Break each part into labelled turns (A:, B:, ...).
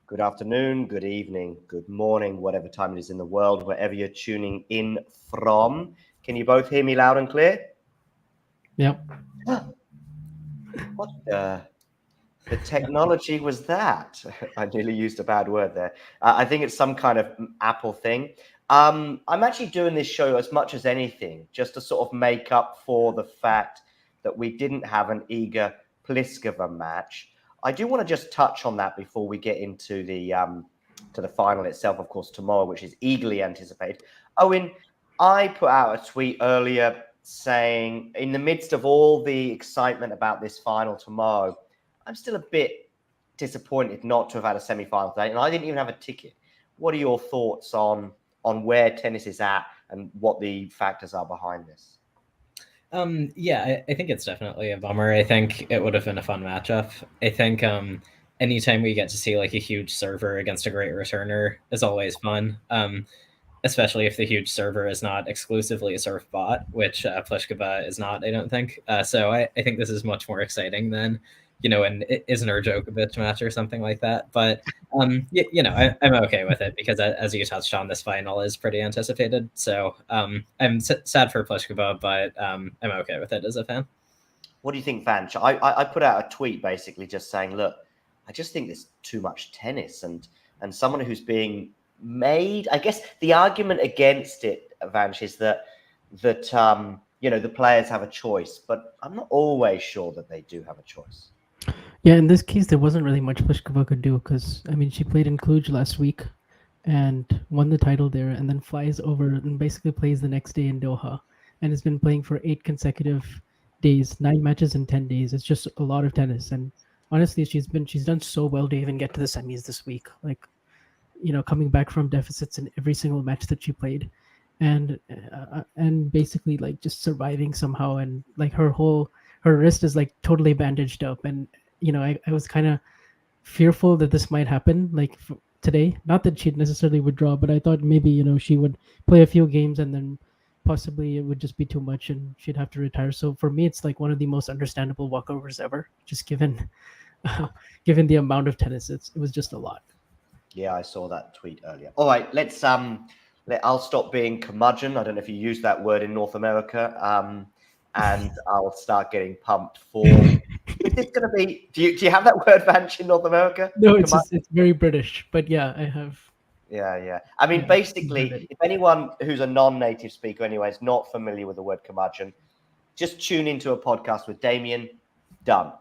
A: Good afternoon, good evening, good morning, whatever time it is in the world, wherever you're tuning in from. Can you both hear me loud and clear?
B: Yep.
A: What the technology was that? I nearly used a bad word there. I think it's some kind of Apple thing. I'm actually doing this show as much as anything, just to sort of make up for the fact that we didn't have an Iga Pliskova match. I do want to just touch on that before we get into the final itself, of course, tomorrow, which is eagerly anticipated. Owen, I put out a tweet earlier saying, in the midst of all the excitement about this final tomorrow, I'm still a bit disappointed not to have had a semi-final today, and I didn't even have a ticket. What are your thoughts on where tennis is at and what the factors are behind this?
C: I think it's definitely a bummer. I think it would have been a fun matchup. I think anytime we get to see like a huge server against a great returner is always fun. Especially if the huge server is not exclusively a serve bot, which Pliskova is not, I don't think. So I think this is much more exciting than, an Isner Djokovic match or something like that. But, I'm okay with it because, as you touched on, this final is pretty anticipated. So I'm sad for Pliskova, but I'm okay with it as a fan.
A: What do you think, Vanch? I put out a tweet basically just saying, look, I just think there's too much tennis, and someone who's being made. I guess the argument against it, Vanch, is that the players have a choice, but I'm not always sure that they do have a choice.
B: Yeah, in this case, there wasn't really much Pliskova could do because, I mean, she played in Cluj last week and won the title there and then flies over and basically plays the next day in Doha and has been playing for 8 consecutive days, 9 matches in 10 days. It's just a lot of tennis. And honestly, she's done so well to even get to the semis this week. Like, coming back from deficits in every single match that she played and basically like just surviving somehow. And like her wrist is like totally bandaged up. And, I was kind of fearful that this might happen like today. Not that she'd necessarily withdraw, but I thought maybe, she would play a few games and then possibly it would just be too much and she'd have to retire. So for me, it's like one of the most understandable walkovers ever, just given given the amount of tennis. It was just a lot.
A: Yeah, I saw that tweet earlier. All right, I'll stop being curmudgeon. I don't know if you use that word in North America. And I'll start getting pumped for. Is this going to be? Do you have that word, Vanch, in North America?
B: No, it's very British, but yeah, I have.
A: Yeah. I mean, basically, if anyone who's a non-native speaker, anyway, is not familiar with the word curmudgeon, just tune into a podcast with Damien. Done,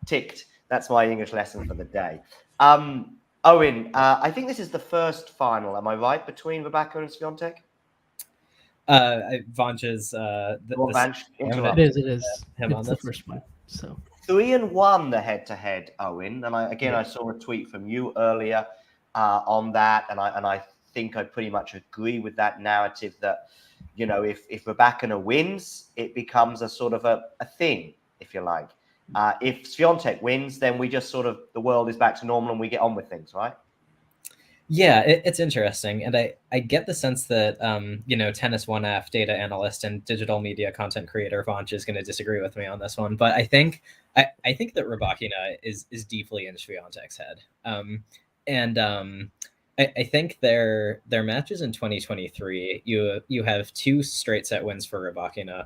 A: ticked. That's my English lesson for the day. Owen, I think this is the first final. Am I right between Rybakina and Swiatek?
C: Vanch's
B: it is. It's the first one. So
A: 3-1 the head-to-head, Owen. And I saw a tweet from you earlier on that, and I think I pretty much agree with that narrative that if Rybakina wins, it becomes a sort of a thing, if you like. If Swiatek wins, then we just sort of the world is back to normal and we get on with things, right?
C: Yeah, it's interesting. And I get the sense that, Tennis 1F data analyst and digital media content creator Vanch is going to disagree with me on this one. But I think that Rybakina is deeply in Swiatek's head. I think their matches in 2023, you have 2 straight set wins for Rybakina,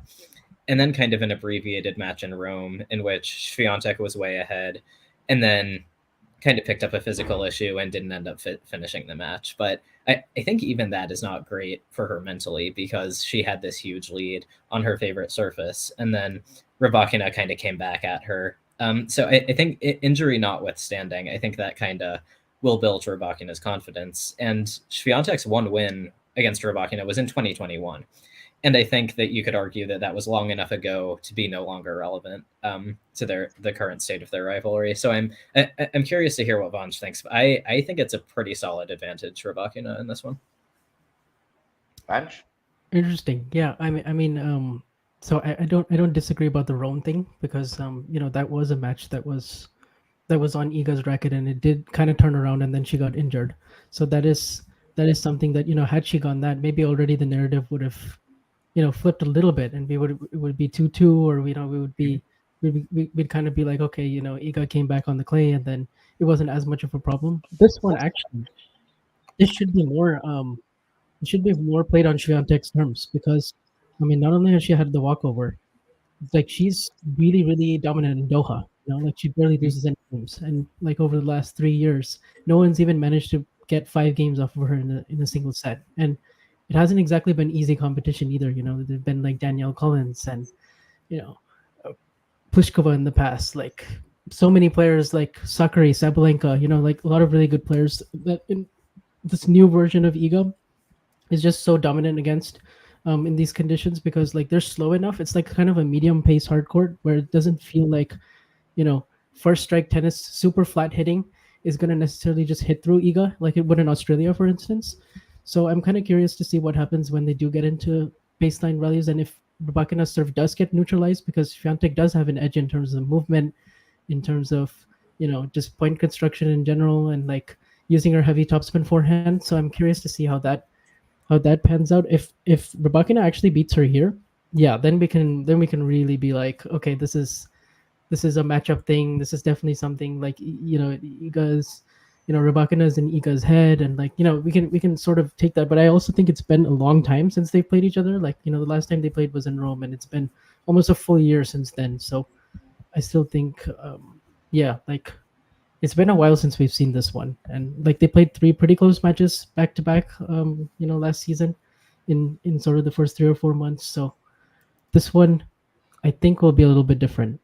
C: and then kind of an abbreviated match in Rome in which Swiatek was way ahead, and then kind of picked up a physical issue and didn't end up finishing the match. But I think even that is not great for her mentally because she had this huge lead on her favorite surface, and then Rybakina kind of came back at her. So I think injury notwithstanding, I think that kind of will build Rybakina's confidence. And Swiatek's one win against Rybakina was in 2021. And I think that you could argue that was long enough ago to be no longer relevant to the current state of their rivalry. So I'm curious to hear what Vanch thinks. I think it's a pretty solid advantage for Rybakina in this one.
A: Vanch?
B: Interesting. Yeah, I mean, so I don't disagree about the Rome thing because that was a match that was on Iga's racket and it did kind of turn around and then she got injured. So that is something that had she gone that, maybe already the narrative would have flipped a little bit and it would be 2-2, or we'd kind of be like, okay, Iga came back on the clay and then it wasn't as much of a problem. This one actually, this should be more it should be more played on Swiatek's terms because I mean not only has she had the walkover, like she's really really dominant in Doha. You know, like she barely loses any games, and like over the last 3 years, no one's even managed to get 5 games off of her in a single set, and it hasn't exactly been easy competition either. You know, there've been like Danielle Collins and you know Pliskova in the past, like so many players like Sakari, Sabalenka, you know, like a lot of really good players that in this new version of Iga is just so dominant against in these conditions because like they're slow enough. It's like kind of a medium pace hard court where it doesn't feel like, you know, first strike tennis, super flat hitting is going to necessarily just hit through Iga like it would in Australia, for instance. So I'm kind of curious to see what happens when they do get into baseline rallies and if Rybakina's serve does get neutralized because Swiatek does have an edge in terms of movement, in terms of, you know, just point construction in general and like using her heavy topspin forehand. So I'm curious to see how that pans out. If Rybakina actually beats her here, yeah, then we can really be like, okay, this is a matchup thing. This is definitely something like you know Iga's, you know, Rybakina's in Iga's head, and like you know we can sort of take that. But I also think it's been a long time since they've played each other. Like you know the last time they played was in Rome, and it's been almost a full year since then. So I still think, yeah, like it's been a while since we've seen this one, and like they played 3 pretty close matches back to back, you know, last season, in sort of the first 3 or 4 months. So this one, I think, will be a little bit different.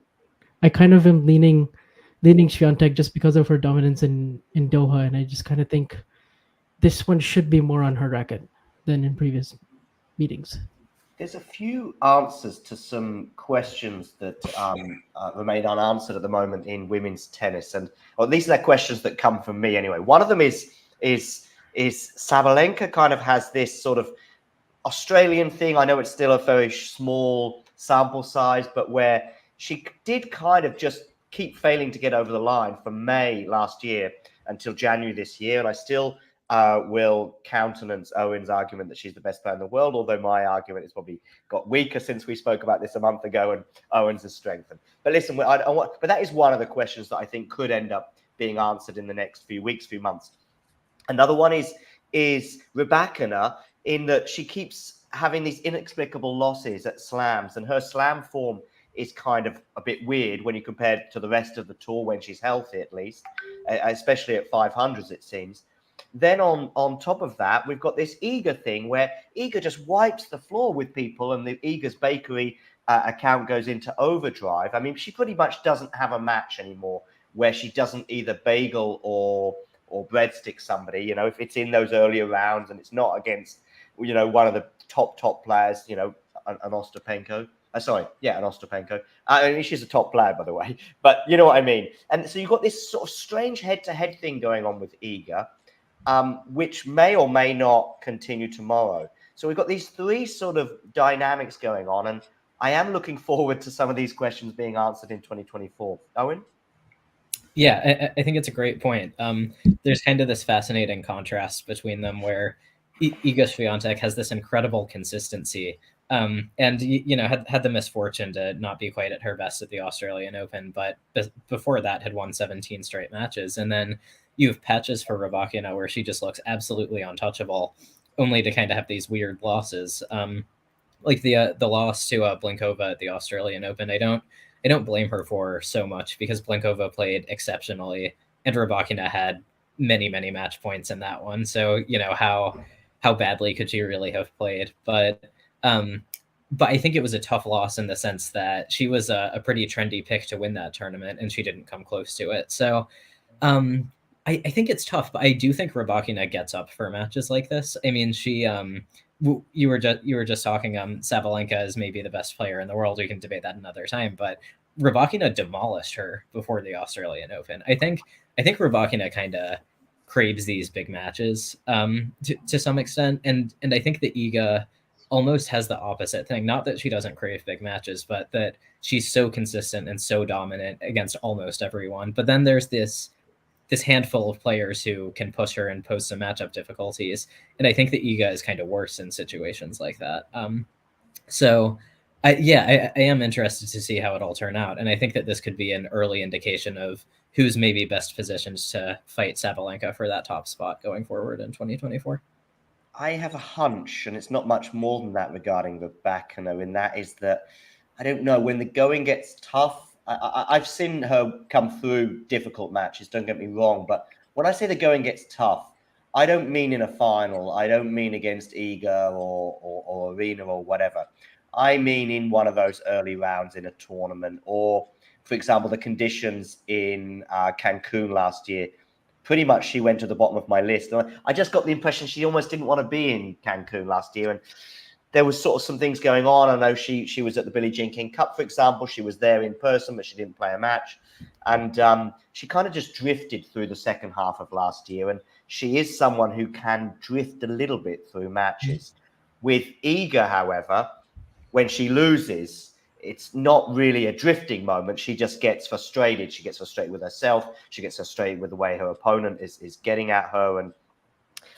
B: I kind of am leaning Swiatek just because of her dominance in Doha, and I just kind of think this one should be more on her racket than in previous meetings.
A: There's a few answers to some questions that remain unanswered at the moment in women's tennis, and or at least they're questions that come from me anyway. One of them is Sabalenka kind of has this sort of Australian thing. I know it's still a very small sample size, but where she did kind of just keep failing to get over the line from May last year until January this year, and I still will countenance Owen's argument that she's the best player in the world, although my argument has probably got weaker since we spoke about this a month ago and Owen's has strengthened. But listen, but that is one of the questions that I think could end up being answered in the next few weeks, few months. Another one is Rybakina, in that she keeps having these inexplicable losses at slams, and her slam form is kind of a bit weird when you compare it to the rest of the tour when she's healthy, at least, especially at 500s, it seems. Then on top of that, we've got this Iga thing where Iga just wipes the floor with people and the Iga's Bakery account goes into overdrive. I mean, she pretty much doesn't have a match anymore where she doesn't either bagel or breadstick somebody, you know, if it's in those earlier rounds and it's not against, you know, one of the top players, you know, an Ostapenko. An Ostapenko. I mean, she's a top player, by the way, but you know what I mean. And so you've got this sort of strange head-to-head thing going on with Iga, which may or may not continue tomorrow. So we've got these three sort of dynamics going on, and I am looking forward to some of these questions being answered in 2024. Owen?
C: Yeah, I think it's a great point. There's kind of this fascinating contrast between them where Iga Swiatek has this incredible consistency, and you know had the misfortune to not be quite at her best at the Australian Open, but before that had won 17 straight matches, and then you have patches for Rybakina where she just looks absolutely untouchable, only to kind of have these weird losses, like the loss to Blinkova at the Australian Open. I don't blame her for so much because Blinkova played exceptionally, and Rybakina had many match points in that one. So you know how badly could she really have played? But I think it was a tough loss in the sense that she was a pretty trendy pick to win that tournament, and she didn't come close to it. So I think it's tough, but I do think Rybakina gets up for matches like this. I mean, she you were just talking Sabalenka is maybe the best player in the world. We can debate that another time, but Rybakina demolished her before the Australian Open. I think Rybakina kind of craves these big matches to some extent, and I think that Iga almost has the opposite thing. Not that she doesn't crave big matches, but that she's so consistent and so dominant against almost everyone. But then there's this handful of players who can push her and pose some matchup difficulties. And I think that Iga is kind of worse in situations like that. So I am interested to see how it all turn out. And I think that this could be an early indication of who's maybe best positioned to fight Sabalenka for that top spot going forward in 2024?
A: I have a hunch, and it's not much more than that regarding Rybakina, and that is that I don't know, when the going gets tough. I've seen her come through difficult matches, don't get me wrong, but when I say the going gets tough, I don't mean in a final. I don't mean against Iga or Arena or whatever. I mean in one of those early rounds in a tournament, or, for example, the conditions in Cancun last year. Pretty much she went to the bottom of my list. I just got the impression she almost didn't want to be in Cancun last year. And there was sort of some things going on. I know she was at the Billie Jean King Cup, for example. She was there in person, but she didn't play a match. And she kind of just drifted through the second half of last year. And she is someone who can drift a little bit through matches. With Iga, however, when she loses, it's not really a drifting moment. She just gets frustrated. She gets frustrated with herself. She gets frustrated with the way her opponent is getting at her. And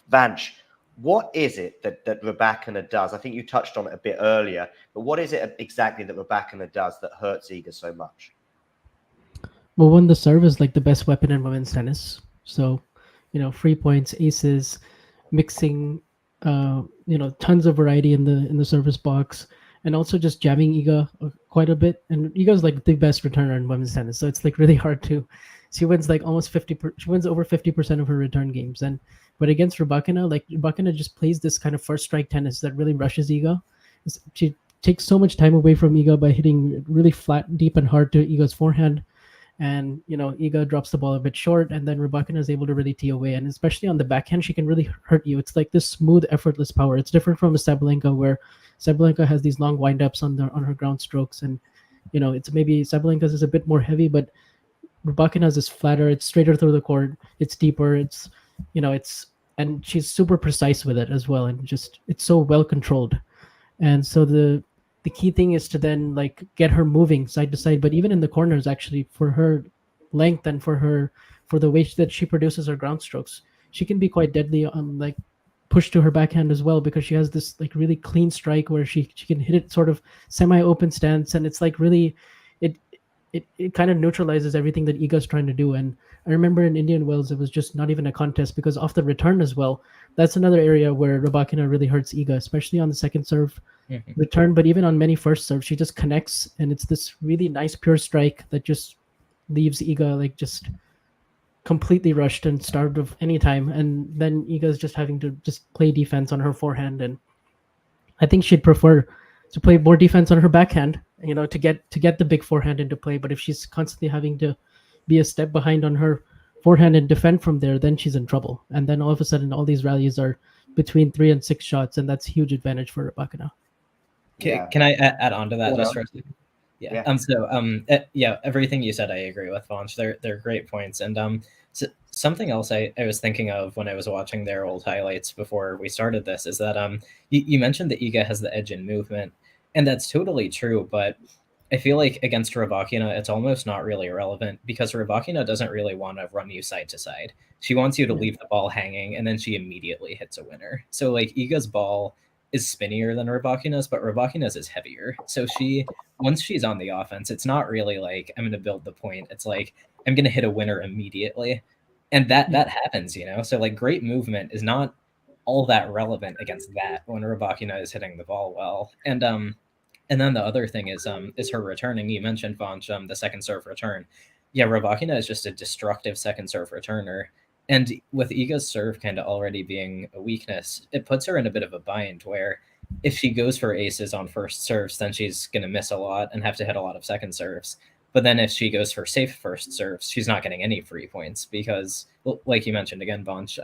A: Vanch, what is it that Rybakina does? I think you touched on it a bit earlier, but what is it exactly that Rybakina does that hurts Iga so much?
B: Well, one, the serve is like the best weapon in women's tennis. So, free points, aces, mixing, tons of variety in the service box, and also just jamming Iga quite a bit. And Iga's like the best returner in women's tennis, so it's like really hard to. She wins like almost 50. She wins over 50% of her return games, but against Rybakina, like Rybakina just plays this kind of first strike tennis that really rushes Iga. She takes so much time away from Iga by hitting really flat, deep, and hard to Iga's forehand. And Iga drops the ball a bit short, and then Rybakina is able to really tee away. And especially on the backhand, she can really hurt you. It's like this smooth, effortless power. It's different from a Sabalenka, where Sabalenka has these long windups on her ground strokes, and it's maybe Sabalenka's is a bit more heavy, but Rybakina's is flatter. It's straighter through the court. It's deeper. And she's super precise with it as well, and just it's so well controlled. And so the key thing is to then like get her moving side to side, but even in the corners, actually, for her length and for the way that she produces her ground strokes, she can be quite deadly on like push to her backhand as well, because she has this like really clean strike where she can hit it sort of semi-open stance, and it's like really it kind of neutralizes everything that Iga's trying to do. And I remember in Indian Wells, it was just not even a contest, because off the return as well, that's another area where Rybakina really hurts Iga, especially on the second serve return, but even on many first serves, she just connects, and it's this really nice pure strike that just leaves Iga like just completely rushed and starved of any time. And then Iga's just having to just play defense on her forehand, and I think she'd prefer to play more defense on her backhand, to get the big forehand into play. But if she's constantly having to be a step behind on her forehand and defend from there, then she's in trouble. And then all of a sudden, all these rallies are between 3 and 6 shots, and that's huge advantage for Rybakina.
C: Can I add on to that just for a second?
A: Yeah.
C: Yeah. Everything you said, I agree with, Vanch. They're great points. And so something else I was thinking of when I was watching their old highlights before we started this is that you mentioned that Iga has the edge in movement, and that's totally true. But I feel like against Rybakina, it's almost not really relevant, because Rybakina doesn't really want to run you side to side. She wants you to leave the ball hanging, and then she immediately hits a winner. So like Iga's ball is spinnier than Rybakina's, but Rybakina's is heavier. So once she's on the offense, it's not really like I'm going to build the point. It's like I'm going to hit a winner immediately, and that happens, So like great movement is not all that relevant against that when Rybakina is hitting the ball well. And then the other thing is her returning. You mentioned, Vanch, the second serve return. Yeah, Rybakina is just a destructive second serve returner. And with Iga's serve kind of already being a weakness, it puts her in a bit of a bind where if she goes for aces on first serves, then she's going to miss a lot and have to hit a lot of second serves. But then if she goes for safe first serves, she's not getting any free points because, like you mentioned again, Vanch,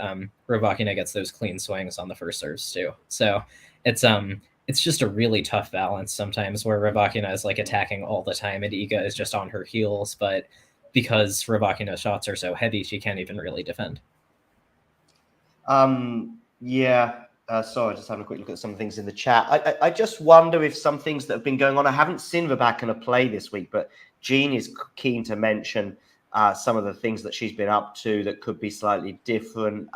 C: Rybakina gets those clean swings on the first serves too. So it's just a really tough balance sometimes where Rybakina is like attacking all the time and Iga is just on her heels, but because Rybakina's shots are so heavy, she can't even really defend.
A: Sorry, just having a quick look at some things in the chat. I just wonder if some things that have been going on. I haven't seen Rybakina play this week, but Jean is keen to mention some of the things that she's been up to that could be slightly different.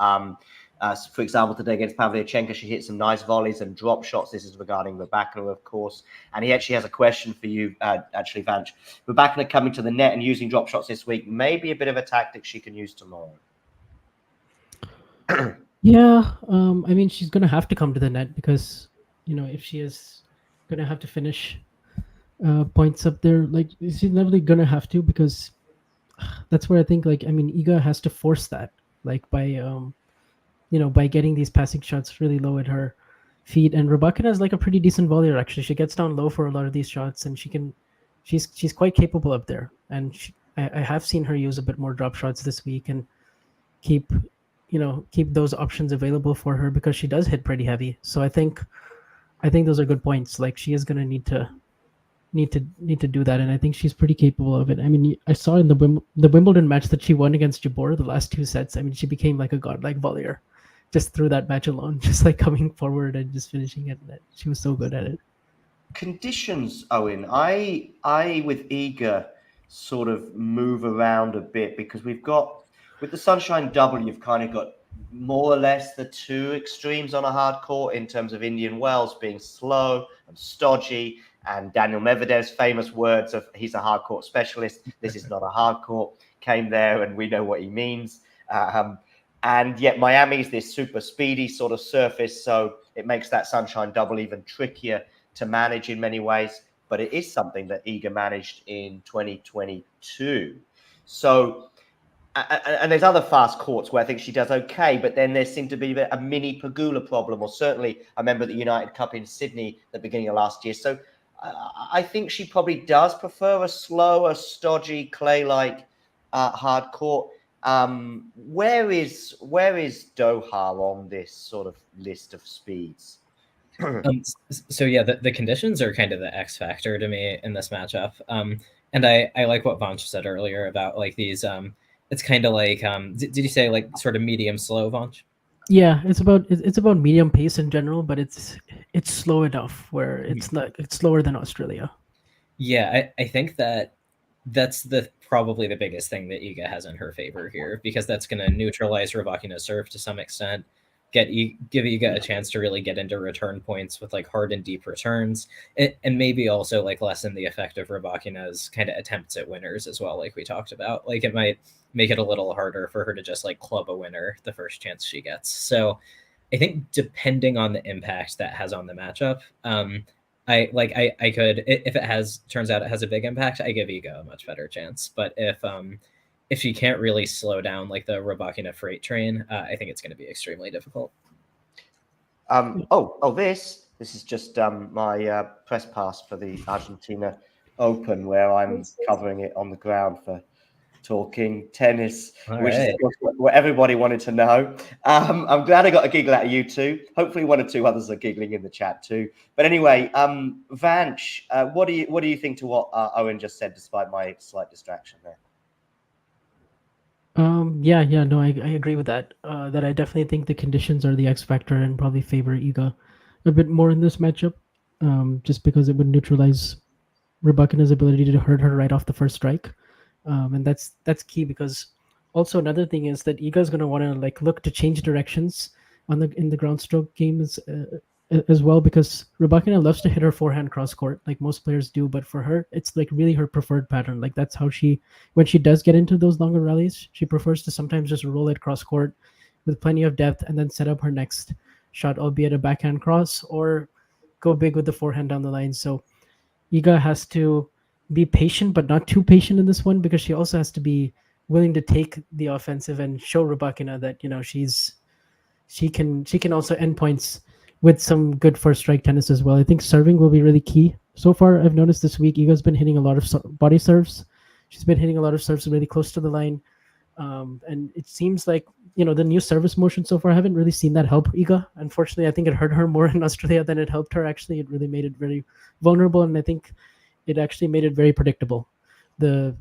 A: For example, today against Pavlyuchenko, she hit some nice volleys and drop shots. This is regarding Rybakina, of course. And he actually has a question for you, actually, Vanch. Rybakina coming to the net and using drop shots this week may be a bit of a tactic she can use tomorrow.
B: Yeah, I mean, she's gonna have to come to the net because, if she is gonna have to finish points up there, like she's never gonna have to, because that's where I think, like, I mean, Iga has to force that, like by getting these passing shots really low at her feet. And Rybakina is like a pretty decent volleyer, actually. She gets down low for a lot of these shots, and she's quite capable up there. And I have seen her use a bit more drop shots this week and keep those options available for her, because she does hit pretty heavy. So I think those are good points. Like, she is gonna need to do that, and I think she's pretty capable of it. I mean, I saw in the Wimbledon match that she won against Jabeur the last 2 sets. I mean, she became like a godlike volleyer just through that match alone, just like coming forward and just finishing at net. She was so good at it.
A: Conditions, Owen. I with Iga sort of move around a bit, because we've got, with the Sunshine Double, you've kind of got more or less the two extremes on a hard court in terms of Indian Wells being slow and stodgy, and Daniel Medvedev's famous words of he's a hard court specialist. This is not a hard court, came there, and we know what he means. And yet Miami's this super speedy sort of surface, so it makes that Sunshine Double even trickier to manage in many ways. But it is something that Iga managed in 2022. So, and there's other fast courts where I think she does okay, but then there seemed to be a mini Pagula problem, or certainly I remember the United Cup in Sydney at the beginning of last year. So I think she probably does prefer a slower, stodgy, clay-like hard court. Where is Doha on this sort of list of speeds?
C: So yeah, the conditions are kind of the X factor to me in this matchup. And I like what Vanch said earlier about like these. It's kind of like did you say like sort of medium slow, Vanch?
B: Yeah, it's about medium pace in general, but it's slow enough where it's slower than Australia.
C: Yeah, I think that's probably the biggest thing that Iga has in her favor here, because that's going to neutralize Rybakina's serve to some extent, give Iga a chance to really get into return points with like hard and deep returns, and maybe also like lessen the effect of Rybakina's kind of attempts at winners as well, like we talked about. Like, it might make it a little harder for her to just like club a winner the first chance she gets. So I think depending on the impact that has on the matchup, I could, if it turns out it has a big impact, I give Iga a much better chance. But if she can't really slow down like the Rybakina freight train, I think it's going to be extremely difficult.
A: This is just my press pass for the Argentina Open, where I'm covering it on the ground for talking tennis, which is what everybody wanted to know. I'm glad I got a giggle out of you two. Hopefully one or two others are giggling in the chat too. But anyway, Vanch, what do you think to what Owen just said, despite my slight distraction there?
B: I agree with that. That I definitely think the conditions are the X factor and probably favor Iga a bit more in this matchup, just because it would neutralize Rybakina's ability to hurt her right off the first strike. And that's key, because also another thing is that Iga is going to want to like look to change directions in the ground stroke games as well, because Rybakina loves to hit her forehand cross court like most players do, but for her it's like really her preferred pattern. Like, that's how when she does get into those longer rallies, she prefers to sometimes just roll it cross court with plenty of depth and then set up her next shot, albeit a backhand cross, or go big with the forehand down the line. So Iga has to be patient, but not too patient in this one, because she also has to be willing to take the offensive and show Rybakina that she can also end points with some good first strike tennis as well. I think serving will be really key. So far, I've noticed this week Iga's been hitting a lot of body serves. She's been hitting a lot of serves really close to the line, and it seems like the new service motion so far, I haven't really seen that help Iga. Unfortunately, I think it hurt her more in Australia than it helped her. Actually, it really made it very vulnerable, and I think it actually made it very predictable, the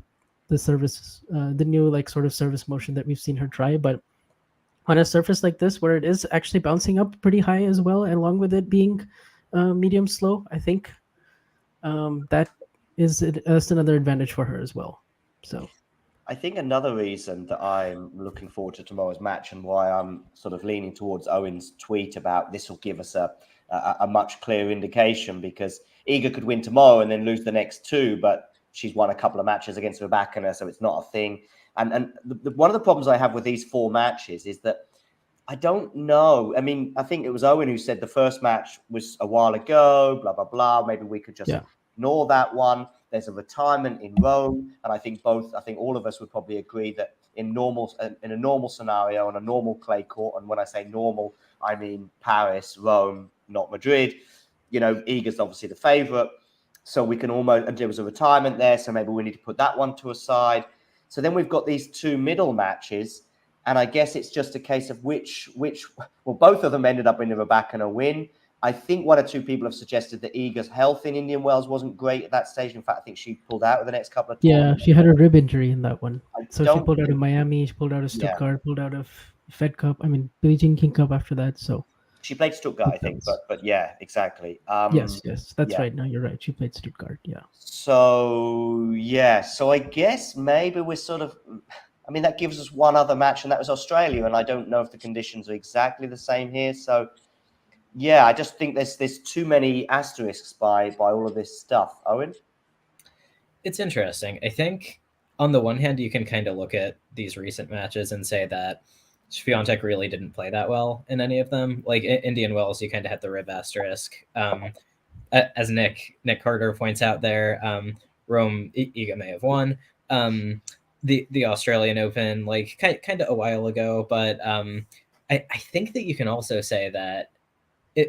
B: service, the new like sort of service motion that we've seen her try. But on a surface like this, where it is actually bouncing up pretty high as well, and along with it being medium slow, I think that's another advantage for her as well. So
A: I think another reason that I'm looking forward to tomorrow's match and why I'm sort of leaning towards Owen's tweet about this will give us a much clearer indication, because Iga could win tomorrow and then lose the next two, but she's won a couple of matches against Rybakina, so it's not a thing. And one of the problems I have with these 4 matches is that I don't know. I mean, I think it was Owen who said the first match was a while ago, blah, blah, blah. Maybe we could just ignore that one. There's a retirement in Rome. And I think all of us would probably agree that in a normal scenario, on a normal clay court, and when I say normal, I mean Paris, Rome, not Madrid, Iga's obviously the favorite. So we can and there was a retirement there. So maybe we need to put that one to a side. So then we've got these 2 middle matches. And I guess it's just a case of both of them ended up in the Rybakina win. I think 1 or 2 people have suggested that Iga's health in Indian Wells wasn't great at that stage. In fact, I think she pulled out of the next couple of tournaments.
B: Yeah, she had a rib injury in that one. So she pulled out of Miami, she pulled out of Stuttgart, pulled out of Fed Cup. I mean, Beijing King Cup after that. So
A: she played Stuttgart, I think, but yeah, exactly.
B: Yes, that's right. No, you're right. She played Stuttgart, yeah.
A: So I guess maybe we're sort of... I mean, that gives us one other match, and that was Australia. And I don't know if the conditions are exactly the same here. So, yeah, I just think there's too many asterisks by all of this stuff. Owen?
C: It's interesting. I think on the one hand, you can kind of look at these recent matches and say that Swiatek really didn't play that well in any of them. Like Indian Wells, you kind of had the rib asterisk. As Nick Carter points out there, Rome, Iga may have won. The Australian Open, like kind of a while ago, but I think that you can also say that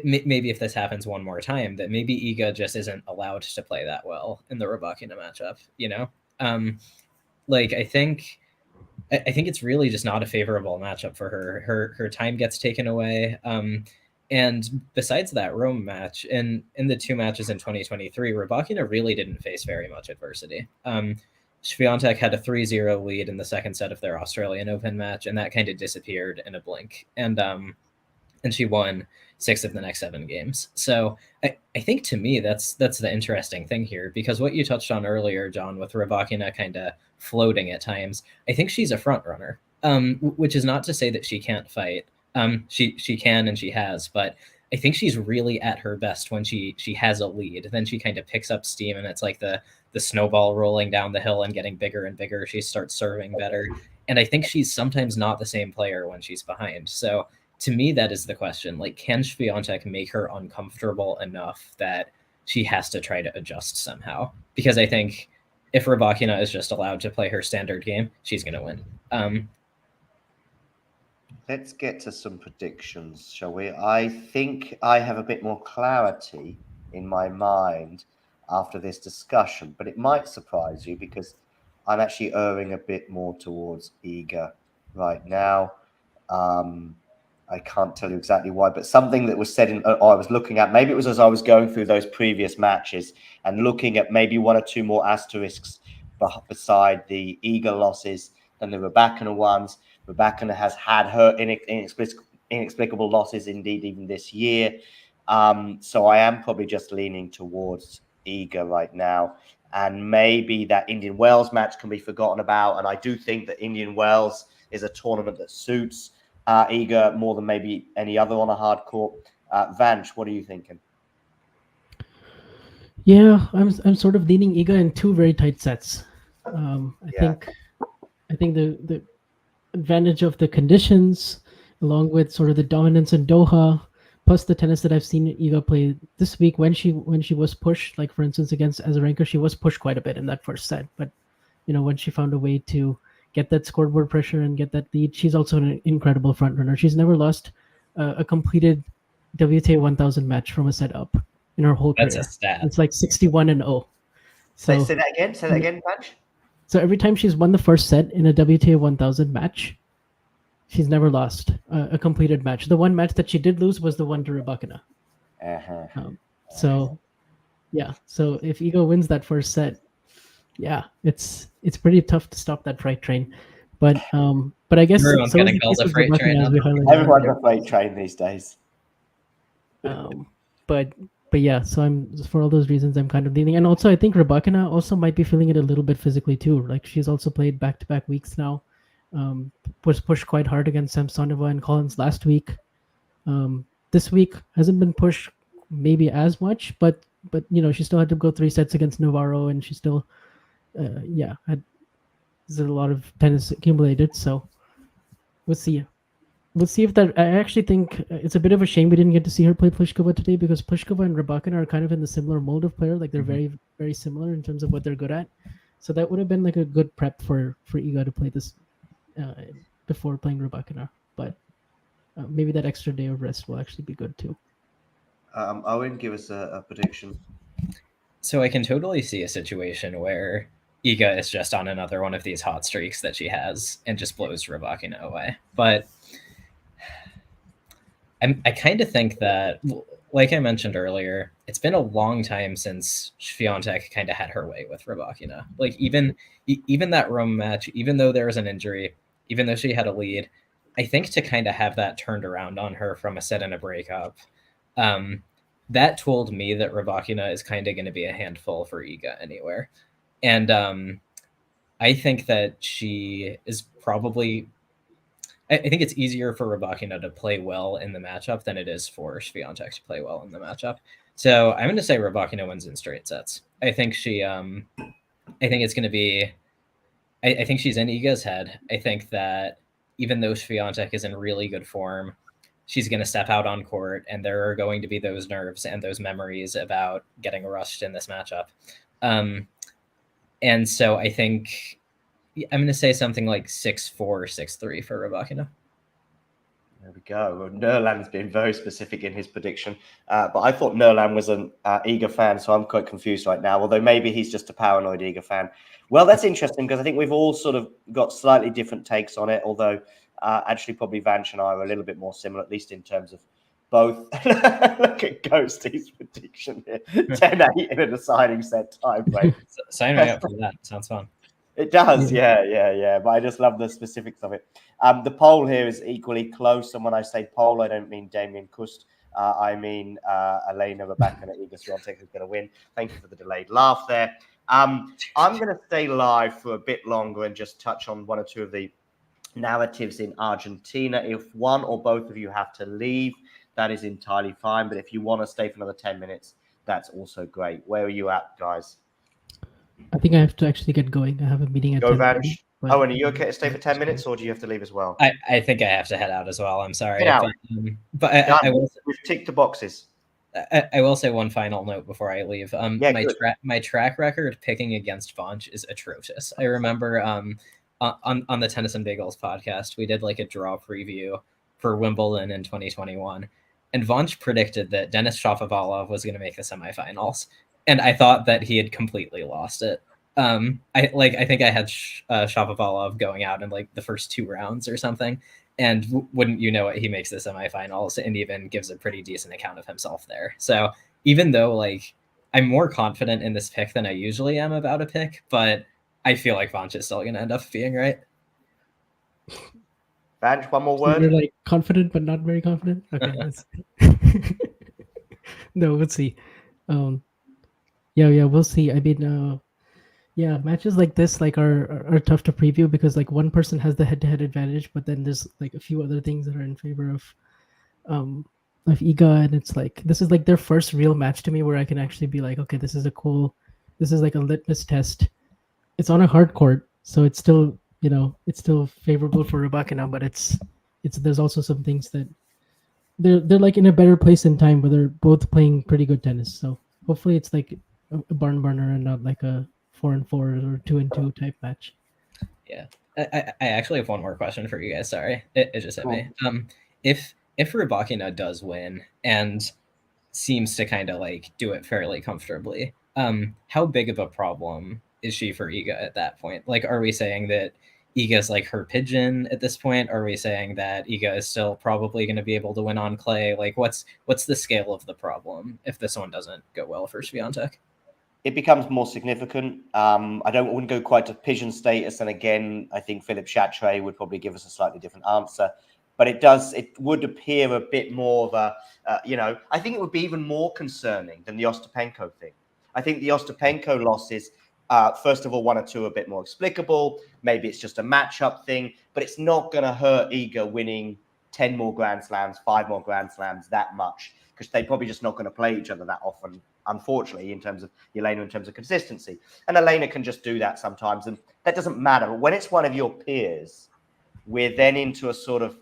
C: maybe if this happens one more time, that maybe Iga just isn't allowed to play that well in the Rybakina matchup. I think it's really just not a favorable matchup for her. Her time gets taken away. And besides that Rome match, in the 2 matches in 2023, Rybakina really didn't face very much adversity. Swiatek had a 3-0 lead in the second set of their Australian Open match, and that kind of disappeared in a blink. And she won 6 of the next 7 games. So I think, to me, that's the interesting thing here, because what you touched on earlier, John, with Rybakina kind of floating at times, I think she's a front runner, which is not to say that she can't fight. She can, and she has, but I think she's really at her best when she has a lead. Then she kind of picks up steam, and it's like the snowball rolling down the hill and getting bigger and bigger. She starts serving better. And I think she's sometimes not the same player when she's behind. So to me, that is the question. Like, can Swiatek make her uncomfortable enough that she has to try to adjust somehow? Because I think if Rybakina is just allowed to play her standard game, she's going to win.
A: Let's get to some predictions, shall we? I think I have a bit more clarity in my mind after this discussion, but it might surprise you because I'm actually erring a bit more towards Iga right now. I can't tell you exactly why, but something that was said I was looking at, maybe it was as I was going through those previous matches and looking at maybe 1 or 2 more asterisks beside the Iga losses than the Rybakina ones. Rybakina has had her inexplicable losses, indeed, even this year. So I am probably just leaning towards Iga right now. And maybe that Indian Wells match can be forgotten about. And I do think that Indian Wells is a tournament that suits Iga more than maybe any other on a hard court. Vanch, what are you thinking?
B: Yeah, I'm sort of leaning Iga in 2 very tight sets. I think the advantage of the conditions, along with sort of the dominance in Doha, plus the tennis that I've seen Iga play this week, when she was pushed, like for instance against Azarenka, she was pushed quite a bit in that first set. But when she found a way to get that scoreboard pressure and get that lead, she's also an incredible front runner. She's never lost a completed WTA 1000 match from a set up in her whole career.
C: That's a stat.
B: It's like 61-0. So
A: say that again. Say that again, Vanch.
B: So every time she's won the first set in a WTA 1000 match, she's never lost a completed match. The one match that she did lose was the one to Rybakina. So if Iga wins that first set, it's pretty tough to stop that freight train. But I guess
C: everyone's getting called a freight train.
A: Everyone's a freight train these days.
B: But but yeah, so I'm for all those reasons I'm kind of leaning, and also I think Rybakina also might be feeling it a little bit physically too. Like she's also played back-to-back weeks now. Was pushed quite hard against Samsonova and Collins last week. This week hasn't been pushed maybe as much, but she still had to go 3 sets against Navarro, and she still had there's a lot of tennis accumulated. So we'll see. We'll see if that. I actually think it's a bit of a shame we didn't get to see her play Pliskova today, because Pliskova and Rybakina are kind of in the similar mold of player. Like they're very, very similar in terms of what they're good at. So that would have been like a good prep for Iga to play this before playing Rybakina. But maybe that extra day of rest will actually be good too.
A: Owen, give us a prediction.
C: So I can totally see a situation where Iga is just on another one of these hot streaks that she has and just blows Rybakina away. But I kind of think that, like I mentioned earlier, it's been a long time since Swiatek kind of had her way with Rybakina. Like even that Rome match, even though there was an injury, even though she had a lead, I think to kind of have that turned around on her from a set and a breakup, that told me that Rybakina is kind of going to be a handful for Iga anywhere. And I think that she is probably... I think it's easier for Rybakina to play well in the matchup than it is for Swiatek to play well in the matchup. So I'm going to say Rybakina wins in straight sets. I think she... I think it's going to be... I think she's in Iga's head. I think that even though Swiatek is in really good form, she's going to step out on court, and there are going to be those nerves and those memories about getting rushed in this matchup. And so I think I'm going to say something like 6-4, 6-3 for Rybakina.
A: There we go. Well, Nerland's been very specific in his prediction, but I thought Nerland was an Iga fan, so I'm quite confused right now, although maybe he's just a paranoid Iga fan. Well, that's interesting, because I think we've all sort of got slightly different takes on it, although actually probably Vanch and I are a little bit more similar, at least in terms of both. Look at Ghosty's prediction here. 10-8 in a deciding set time break.
C: Sign me up for that. Sounds fun.
A: It does, yeah. But I just love the specifics of it. The poll here is equally close, and when I say poll, I don't mean Damien Kust. I mean Elena, Rybakina, Iga Swiatek is going to win. Thank you for the delayed laugh there. I'm going to stay live for a bit longer and just touch on one or two of the narratives in Argentina. If one or both of you have to leave, that is entirely fine. But if you want to stay for another 10 minutes, that's also great. Where are you at, guys?
B: I think I have to actually get going. I have a meeting at 10:30.
A: Vanch. Owen, are you okay to stay for 10 minutes, or do you have to leave as well?
C: I think I have to head out as well. I'm sorry.
A: Get out.
C: But I will,
A: we've ticked the boxes.
C: I will say one final note before I leave. My track record picking against Vanch is atrocious. I remember on the Tennis and Bagels podcast, we did like a draw preview for Wimbledon in 2021, and Vanch predicted that Denis Shapovalov was going to make the semifinals, and I thought that he had completely lost it. I think I had Shapovalov going out in like the first 2 rounds or something, and wouldn't you know it, he makes the semifinals and even gives a pretty decent account of himself there. So even though like I'm more confident in this pick than I usually am about a pick, but I feel like Vanch is still going to end up being right.
A: Vanch, one more word.
B: So you're like confident but not very confident. Okay. No, we'll see. Yeah, we'll see. I mean, matches like this like are tough to preview, because like one person has the head-to-head advantage, but then there's like a few other things that are in favor of Iga, and it's like this is like their first real match to me where I can actually be like, okay, this is like a litmus test. It's on a hard court, so it's still favorable for Rybakina, but it's there's also some things that they're like in a better place in time where they're both playing pretty good tennis. So hopefully it's like a barn burner and not like a 4-4 or 2-2 type match.
C: Yeah, I actually have one more question for you guys. Sorry, it just hit me. If Rybakina does win and seems to kind of like do it fairly comfortably, how big of a problem is she for Iga at that point? Like, are we saying that Iga's like her pigeon at this point? Are we saying that Iga is still probably going to be able to win on clay? Like, what's the scale of the problem if this one doesn't go well for Swiatek?
A: It becomes more significant. I wouldn't go quite to pigeon status. And again, I think Philippe Chatrier would probably give us a slightly different answer. but it would appear a bit more of a, I think it would be even more concerning than the Ostapenko thing. I think the Ostapenko losses, first of all, one or two are a bit more explicable. Maybe it's just a matchup thing, but it's not going to hurt Iga winning 10 more Grand Slams, 5 more Grand Slams that much, because they're probably just not going to play each other that often, unfortunately, in terms of Elena, in terms of consistency. And Elena can just do that sometimes, and that doesn't matter. But when it's one of your peers, we're then into a sort of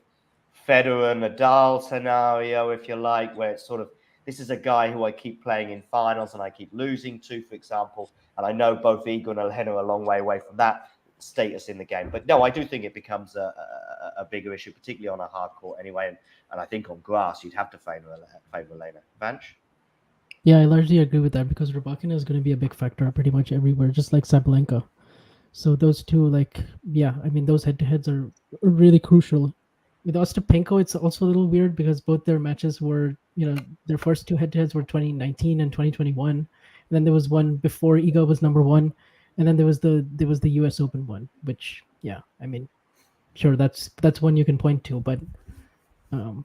A: Federer Nadal scenario, if you like, where it's sort of, this is a guy who I keep playing in finals and I keep losing to, for example. And I know both Iga and Elena are a long way away from that status in the game. But no, I do think it becomes a bigger issue, particularly on a hard court anyway. And I think on grass, you'd have to favor Elena. Vanch?
B: Yeah, I largely agree with that because Rybakina is going to be a big factor pretty much everywhere, just like Sabalenka. So those two, those head-to-heads are really crucial. With Ostapenko, it's also a little weird because both their matches were, their first two head-to-heads were 2019 and 2021. And then there was one before Iga was number one, and then there was the U.S. Open one, which, sure, that's one you can point to, but a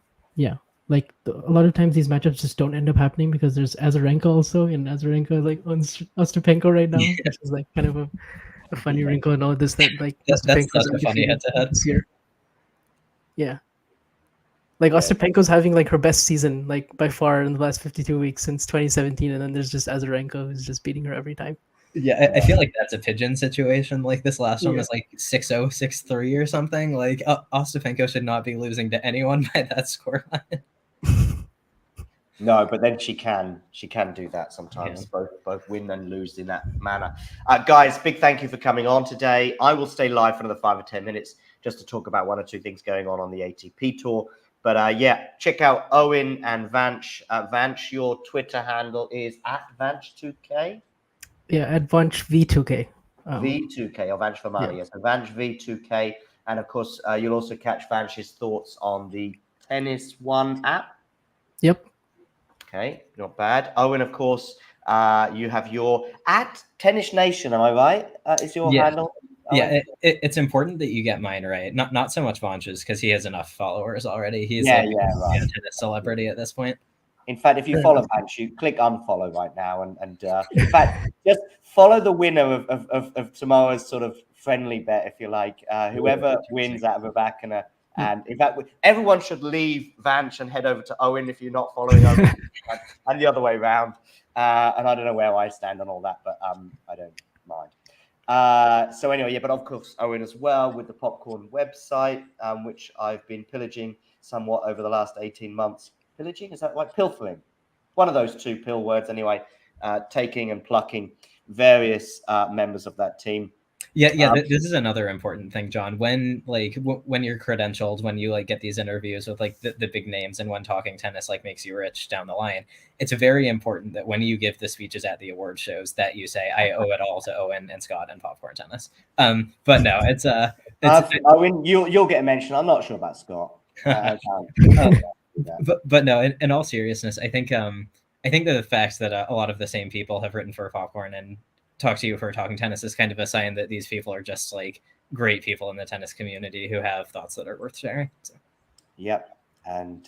B: lot of times these matchups just don't end up happening because there's Azarenka also, and Azarenka on Ostapenko right now, which is like kind of a funny wrinkle and all this
C: that's such a funny head-to-head
B: this year. Yeah. Ostapenko's having her best season by far in the last 52 weeks since 2017, and then there's just Azarenka who's just beating her every time.
C: Yeah, I feel like that's a pigeon situation. This last one was 6-0, 6-3 or something. Ostapenko should not be losing to anyone by that scoreline.
A: No, but then she can do that sometimes. Yeah. Both win and lose in that manner. Guys, big thank you for coming on today. I will stay live for another 5 or 10 minutes just to talk about one or two things going on the ATP tour. But check out Owen and Vanch. Vanch, your Twitter handle is @Vanch2K.
B: Yeah, @VanchV2K.
A: V2K, or Vanch Vermani. Yes, so Vanch V2K. And of course, you'll also catch Vanch's thoughts on the Tennis One app.
B: Yep.
A: Okay, not bad. Owen, of course, you have your @Tennis Nation. Am I right? Is your handle?
C: Yeah, it's important that you get mine right. Not so much Vanch's because he has enough followers already. He's a tennis celebrity at this point.
A: In fact, if you follow Vanch, you click unfollow right now, and in fact, just follow the winner of tomorrow's sort of friendly bet, if you like. Whoever wins out of Rybakina. And in fact, everyone should leave Vanch and head over to Owen if you're not following Owen, and the other way around. And I don't know where I stand on all that, but I don't mind. So anyway, but of course, Owen as well with the Popcorn website, which I've been pillaging somewhat over the last 18 months. Pillaging, is that right? Pilfering. One of those two pill words anyway, taking and plucking various members of that team.
C: Yeah. This is another important thing, John. When when you're credentialed, when you get these interviews with the big names, and when talking tennis makes you rich down the line, it's very important that when you give the speeches at the award shows that you say, "I owe it all to Owen and Scott and Popcorn Tennis." But no, it's
A: Owen, you'll get a mention. I'm not sure about Scott.
C: But no, in all seriousness, I think that the fact that a lot of the same people have written for Popcorn and talk to you for Talking Tennis is kind of a sign that these people are just great people in the tennis community who have thoughts that are worth sharing. So.
A: Yep. And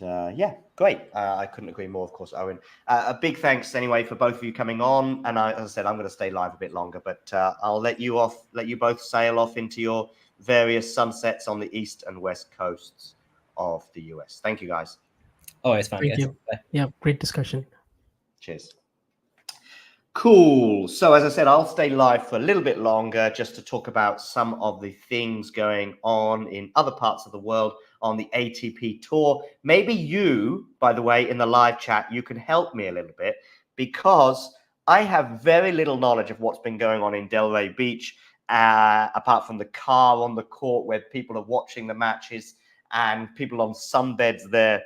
A: great. I couldn't agree more, of course, Owen. A big thanks anyway for both of you coming on. And as I said, I'm going to stay live a bit longer, but I'll let you both sail off into your various sunsets on the east and west coasts of the US. Thank you, guys.
C: Always fun.
B: Thank you. Yeah, great discussion.
A: Cheers. Cool. So as I said, I'll stay live for a little bit longer just to talk about some of the things going on in other parts of the world on the ATP tour. Maybe you, by the way, in the live chat, you can help me a little bit because I have very little knowledge of what's been going on in Delray Beach, apart from the car on the court where people are watching the matches and people on sunbeds there.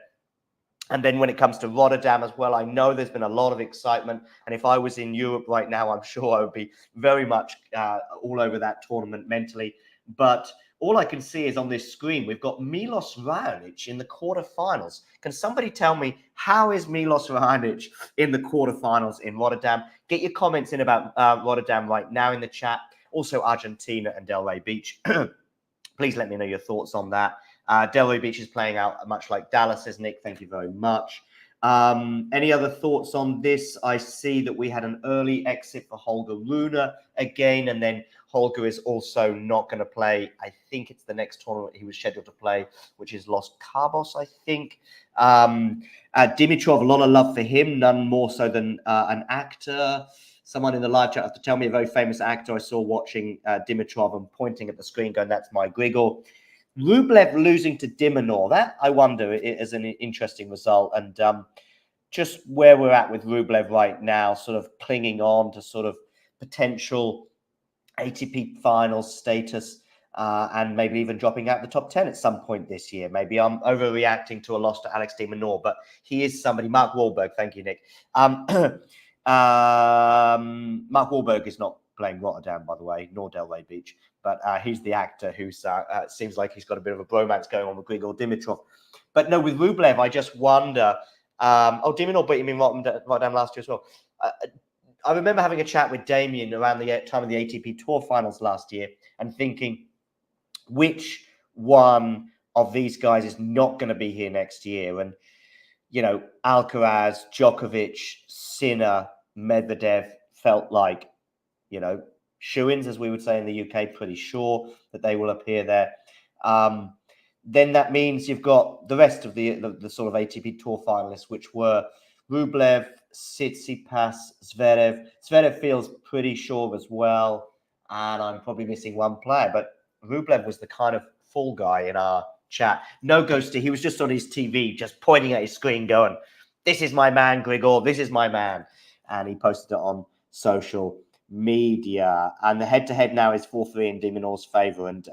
A: And then when it comes to Rotterdam as well, I know there's been a lot of excitement. And if I was in Europe right now, I'm sure I would be very much all over that tournament mentally. But all I can see is on this screen, we've got Milos Raonic in the quarterfinals. Can somebody tell me how is Milos Raonic in the quarterfinals in Rotterdam? Get your comments in about Rotterdam right now in the chat. Also Argentina and Delray Beach. Please let me know your thoughts on that. Delray Beach is playing out much like Dallas, says Nick. Thank you very much. Any other thoughts on this? I see that we had an early exit for Holger Rune again, and then Holger is also not going to play. I think it's the next tournament he was scheduled to play, which is Los Cabos, I think. Dimitrov, a lot of love for him, none more so than an actor. Someone in the live chat has to tell me a very famous actor I saw watching Dimitrov and pointing at the screen going, that's my Grigor. Rublev losing to Dimonor, that I wonder is an interesting result. And just where we're at with Rublev right now, sort of clinging on to sort of potential ATP finals status and maybe even dropping out the top 10 at some point this year. Maybe I'm overreacting to a loss to Alex de Minaur, but he is somebody. Mark Wahlberg, thank you, Nick. Mark Wahlberg is not playing Rotterdam, by the way, nor Delray Beach, but he's the actor who seems like he's got a bit of a bromance going on with Grigor Dimitrov. But no, with Rublev, I just wonder. De Minaur beat him in Rotterdam last year as well. I remember having a chat with Damien around the time of the ATP Tour finals last year and thinking, which one of these guys is not going to be here next year? And, you know, Alcaraz, Djokovic, Sinner, Medvedev felt like, you know, shoo-ins, as we would say in the UK, pretty sure that they will appear there. Then that means you've got the rest of the sort of ATP Tour finalists, which were Rublev, Tsitsipas, Zverev. Zverev feels pretty sure as well, and I'm probably missing one player, but Rublev was the kind of fall guy in our chat. No ghosty, he was just on his TV, just pointing at his screen going, this is my man, Grigor, this is my man. And he posted it on social media. And the head-to-head now is 4-3 in de Minaur's favour, and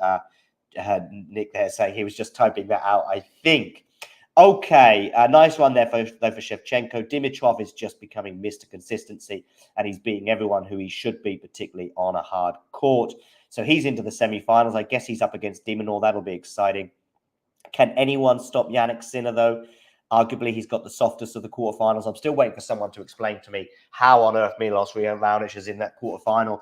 A: had Nick there saying he was just typing that out, I think. Okay, nice one there for Shevchenko. Dimitrov is just becoming Mr. Consistency, and he's beating everyone who he should be, particularly on a hard court. So he's into the semi-finals. I guess he's up against de Minaur. That'll be exciting. Can anyone stop Jannik Sinner, though? Arguably, he's got the softest of the quarterfinals. I'm still waiting for someone to explain to me how on earth Milos Raonic is in that quarterfinal.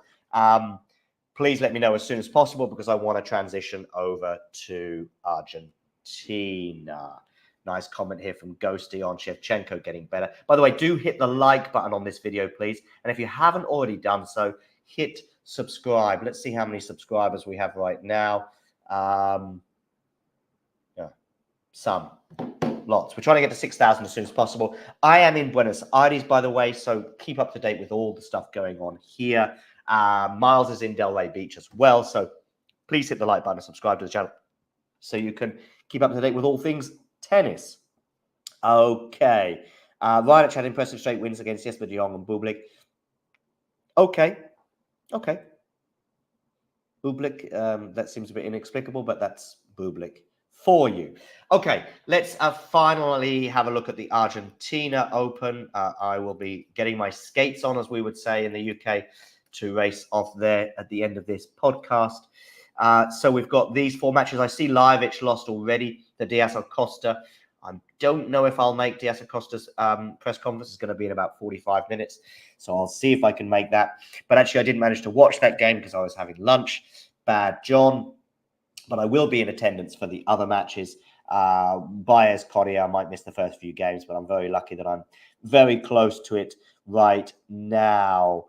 A: Please let me know as soon as possible, because I want to transition over to Argentina. Nice comment here from Ghosty on Shevchenko getting better. By the way, do hit the like button on this video, please. And if you haven't already done so, hit subscribe. Let's see how many subscribers we have right now. Some. Lots. We're trying to get to 6,000 as soon as possible. I am in Buenos Aires, by the way, so keep up to date with all the stuff going on here. Miles is in Delray Beach as well, so please hit the like button and subscribe to the channel so you can keep up to date with all things tennis. Okay. Raonic had impressive straight wins against Jesper de Jong and Bublik. Okay. Bublik, that seems a bit inexplicable, but that's Bublik for you. Okay, let's finally have a look at the Argentina Open. I will be getting my skates on, as we would say in the UK, to race off there at the end of this podcast. So we've got these four matches. I see Lajovic lost already to Diaz Acosta. I don't know if I'll make Diaz Acosta's press conference. It's going to be in about 45 minutes. So I'll see if I can make that. But actually, I didn't manage to watch that game because I was having lunch. Bad John. But I will be in attendance for the other matches. Baez, Correa, I might miss the first few games, but I'm very lucky that I'm very close to it right now.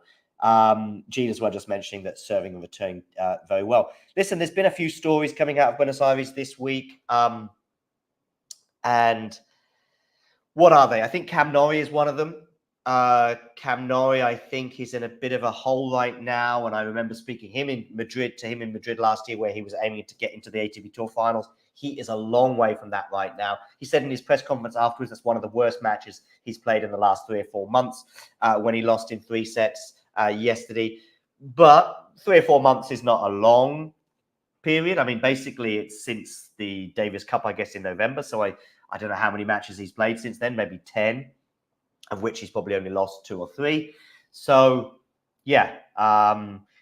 A: Gene as well, just mentioning that serving and returning very well. Listen, there's been a few stories coming out of Buenos Aires this week. And what are they? I think Cam Norrie is one of them. Cam Norrie, I think he's in a bit of a hole right now. And I remember speaking to him in Madrid last year, where he was aiming to get into the ATP Tour finals. He is a long way from that right now. He said in his press conference afterwards, that's one of the worst matches he's played in the last 3 or 4 months when he lost in 3 sets yesterday. But 3 or 4 months is not a long period. I mean, basically it's since the Davis Cup, I guess, in November. So I don't know how many matches he's played since then, maybe 10, of which he's probably only lost 2 or 3. So, yeah,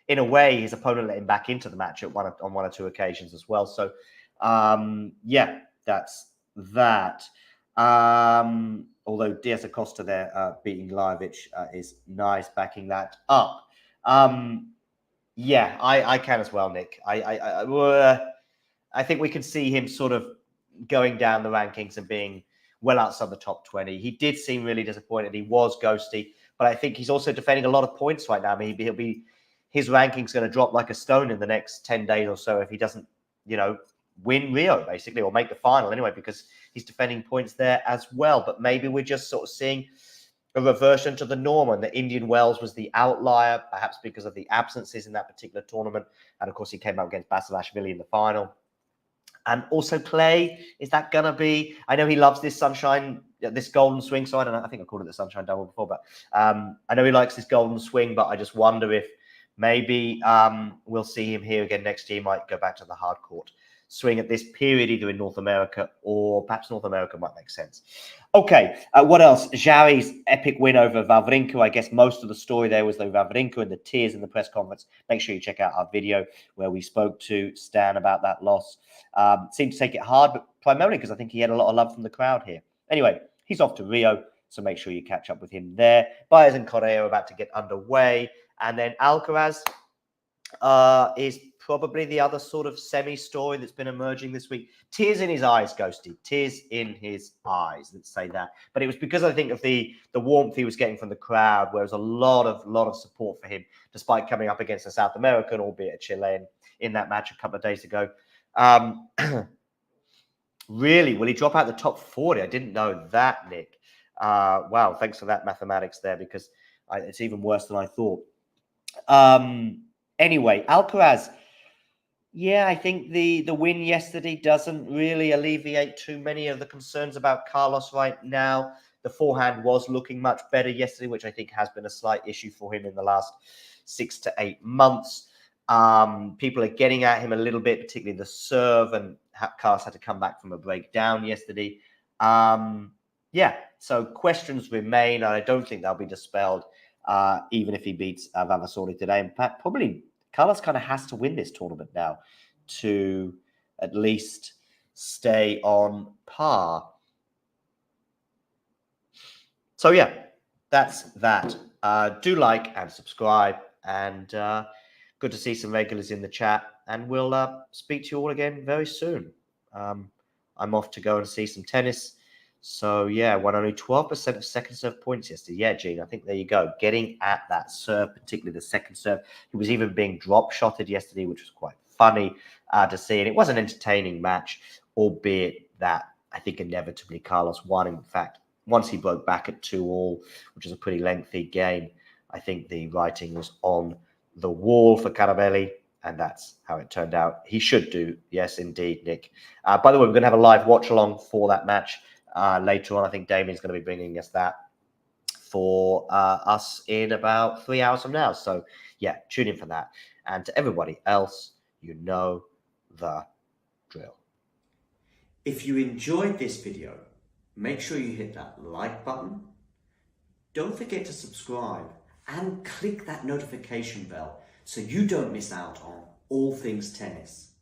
A: in a way, his opponent let him back into the match on 1 or 2 occasions as well. So, yeah, that's that. Although Diaz Acosta there beating Lajovic is nice, backing that up. Yeah, I can as well, Nick. I think we can see him sort of going down the rankings and being well outside the top 20. He did seem really disappointed. He was ghosty, but I think he's also defending a lot of points right now. I mean, his ranking's going to drop like a stone in the next 10 days or so if he doesn't, win Rio, basically, or make the final anyway, because he's defending points there as well. But maybe we're just sort of seeing a reversion to the norm, and the Indian Wells was the outlier, perhaps because of the absences in that particular tournament. And of course, he came up against Basilashvili in the final. And also clay, is that going to be, I know he loves this sunshine, this golden swing. So I don't know, I think I called it the sunshine double before, but I know he likes this golden swing, but I just wonder if maybe we'll see him here again next year. He might go back to the hard court swing at this period, either in North America or perhaps North America might make sense. Okay, what else? Jarry's epic win over Wawrinka. I guess most of the story there was the Wawrinka and the tears in the press conference. Make sure you check out our video where we spoke to Stan about that loss. Seemed to take it hard, but primarily because I think he had a lot of love from the crowd here. Anyway, he's off to Rio, so make sure you catch up with him there. Baez and Correa are about to get underway. And then Alcaraz is probably the other sort of semi-story that's been emerging this week. Tears in his eyes, Ghosty. Tears in his eyes, let's say that. But it was because I think of the warmth he was getting from the crowd, where there was a lot of support for him, despite coming up against a South American, albeit a Chilean, in that match a couple of days ago. Really, will he drop out the top 40? I didn't know that, Nick. Wow, thanks for that mathematics there, because it's even worse than I thought. Anyway, Alcaraz, yeah, I think the win yesterday doesn't really alleviate too many of the concerns about Carlos right now. The forehand was looking much better yesterday, which I think has been a slight issue for him in the last 6 to 8 months. People are getting at him a little bit, particularly the serve, and Carlos had to come back from a breakdown yesterday. Yeah, so questions remain, and I don't think they'll be dispelled, even if he beats Vavasori today. And probably Carlos kind of has to win this tournament now to at least stay on par. So yeah, that's that. Do like and subscribe, and good to see some regulars in the chat, and we'll speak to you all again very soon. I'm off to go and see some tennis. So yeah, won only 12% of second serve points yesterday. Yeah, Gene, I think there you go. Getting at that serve, particularly the second serve. He was even being drop shotted yesterday, which was quite funny to see. And it was an entertaining match, albeit that I think inevitably Carlos won. In fact, once he broke back at 2-2, which was a pretty lengthy game, I think the writing was on the wall for Carabelli, and that's how it turned out. He should do. Yes, indeed, Nick. By the way, we're going to have a live watch along for that match. Later on, I think Damien's going to be bringing us that for us in about 3 hours from now. So, yeah, tune in for that. And to everybody else, you know the drill. If you enjoyed this video, make sure you hit that like button. Don't forget to subscribe and click that notification bell so you don't miss out on all things tennis.